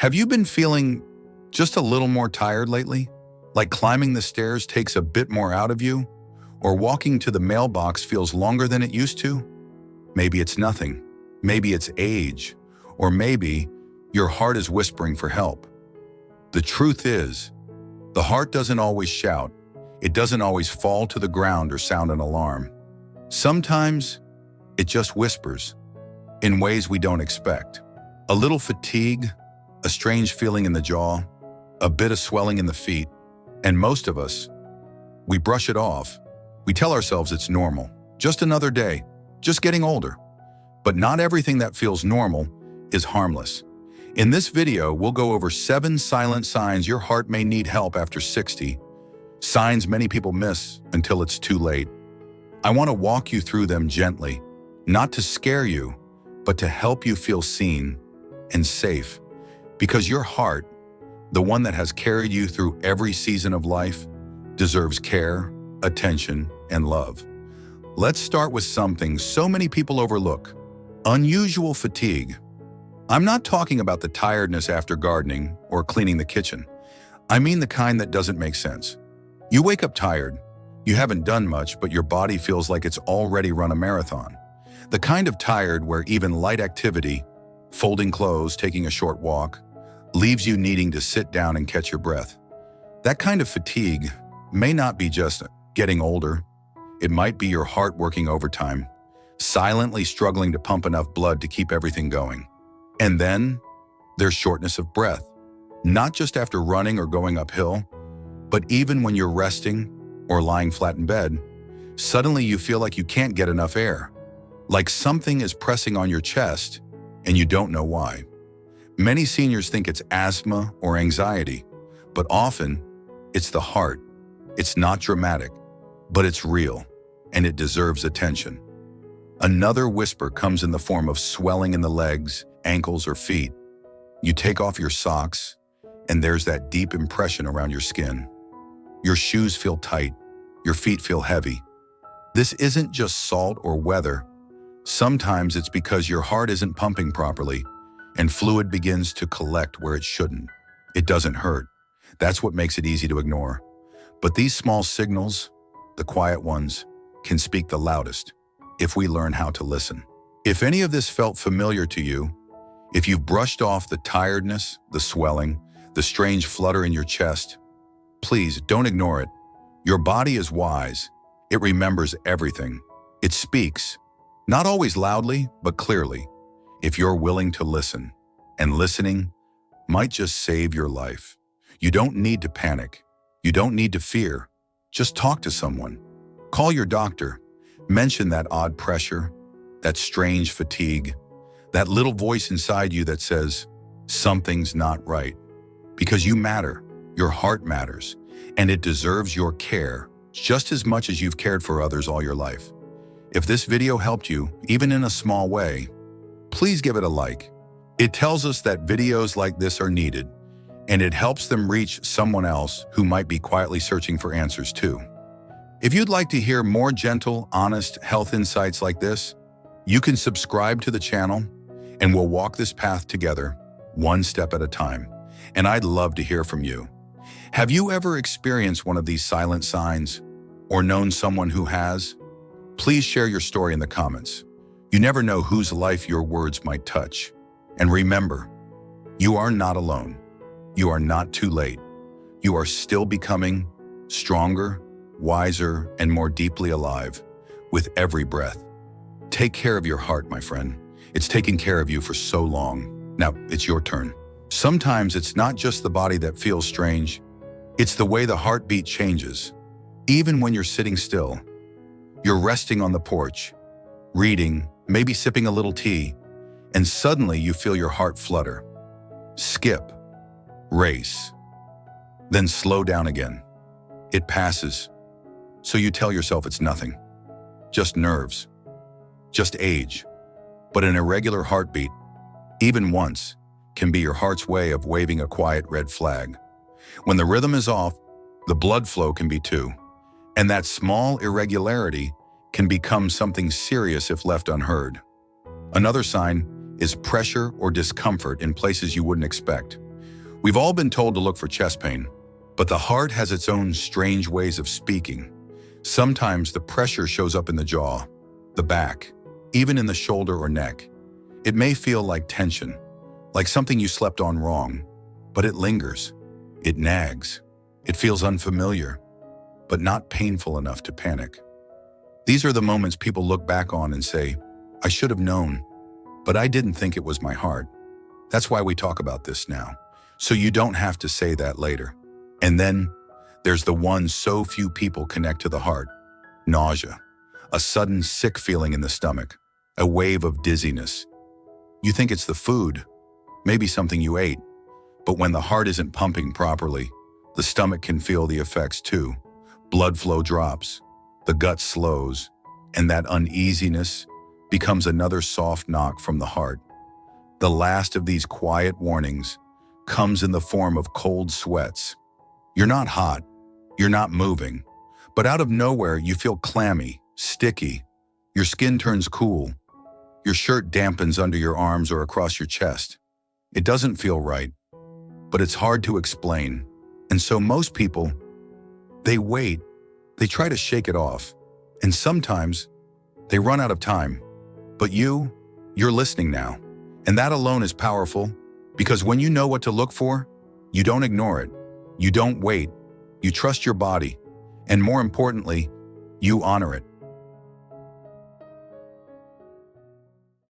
Have you been feeling just a little more tired lately? Like climbing the stairs takes a bit more out of you? Or walking to the mailbox feels longer than it used to? Maybe it's nothing. Maybe it's age. Or maybe your heart is whispering for help. The truth is, the heart doesn't always shout. It doesn't always fall to the ground or sound an alarm. Sometimes it just whispers in ways we don't expect. A little fatigue, a strange feeling in the jaw, a bit of swelling in the feet, and most of us, we brush it off. We tell ourselves it's normal, just another day, just getting older. But not everything that feels normal is harmless. In this video, we'll go over 7 silent signs your heart may need help after 60, signs many people miss until it's too late. I want to walk you through them gently, not to scare you, but to help you feel seen and safe. Because your heart, the one that has carried you through every season of life, deserves care, attention, and love. Let's start with something so many people overlook: unusual fatigue. I'm not talking about the tiredness after gardening or cleaning the kitchen. I mean the kind that doesn't make sense. You wake up tired. You haven't done much, but your body feels like it's already run a marathon. The kind of tired where even light activity, folding clothes, taking a short walk, leaves you needing to sit down and catch your breath. That kind of fatigue may not be just getting older. It might be your heart working overtime, silently struggling to pump enough blood to keep everything going. And then there's shortness of breath, not just after running or going uphill, but even when you're resting or lying flat in bed. Suddenly you feel like you can't get enough air, like something is pressing on your chest and you don't know why. Many seniors think it's asthma or anxiety, but often it's the heart. It's not dramatic, but it's real, and it deserves attention. Another whisper comes in the form of swelling in the legs, ankles, or feet. You take off your socks, and there's that deep impression around your skin. Your shoes feel tight, your feet feel heavy. This isn't just salt or weather. Sometimes it's because your heart isn't pumping properly, and fluid begins to collect where it shouldn't. It doesn't hurt. That's what makes it easy to ignore. But these small signals, the quiet ones, can speak the loudest if we learn how to listen. If any of this felt familiar to you, if you've brushed off the tiredness, the swelling, the strange flutter in your chest, please don't ignore it. Your body is wise. It remembers everything. It speaks, not always loudly, but clearly, if you're willing to listen. And listening might just save your life. You don't need to panic. You don't need to fear. Just talk to someone. Call your doctor. Mention that odd pressure, that strange fatigue, that little voice inside you that says, something's not right. Because you matter. Your heart matters. And it deserves your care just as much as you've cared for others all your life. If this video helped you, even in a small way, please give it a like. It tells us that videos like this are needed, and it helps them reach someone else who might be quietly searching for answers too. If you'd like to hear more gentle, honest health insights like this, you can subscribe to the channel, and we'll walk this path together, one step at a time. And I'd love to hear from you. Have you ever experienced one of these silent signs, or known someone who has? Please share your story in the comments. You never know whose life your words might touch. And remember, you are not alone. You are not too late. You are still becoming stronger, wiser, and more deeply alive with every breath. Take care of your heart, my friend. It's taken care of you for so long. Now it's your turn. Sometimes it's not just the body that feels strange. It's the way the heartbeat changes. Even when you're sitting still, you're resting on the porch, reading, maybe sipping a little tea, and suddenly you feel your heart flutter, skip, race, then slow down again. It passes. So you tell yourself it's nothing, just nerves, just age. But an irregular heartbeat, even once, can be your heart's way of waving a quiet red flag. When the rhythm is off, the blood flow can be too. And that small irregularity can become something serious if left unheard. Another sign is pressure or discomfort in places you wouldn't expect. We've all been told to look for chest pain, but the heart has its own strange ways of speaking. Sometimes the pressure shows up in the jaw, the back, even in the shoulder or neck. It may feel like tension, like something you slept on wrong, but it lingers. It nags. It feels unfamiliar, but not painful enough to panic. These are the moments people look back on and say, I should have known, but I didn't think it was my heart. That's why we talk about this now, so you don't have to say that later. And then there's the one so few people connect to the heart: nausea, a sudden sick feeling in the stomach, a wave of dizziness. You think it's the food, maybe something you ate, but when the heart isn't pumping properly, the stomach can feel the effects too. Blood flow drops, the gut slows, and that uneasiness becomes another soft knock from the heart. The last of these quiet warnings comes in the form of cold sweats. You're not hot, you're not moving, but out of nowhere you feel clammy, sticky. Your skin turns cool. Your shirt dampens under your arms or across your chest. It doesn't feel right, but it's hard to explain. And so most people, they wait, they try to shake it off, and sometimes they run out of time. But you're listening now, and that alone is powerful, because when you know what to look for, you don't ignore it, you don't wait, you trust your body, and more importantly, you honor it.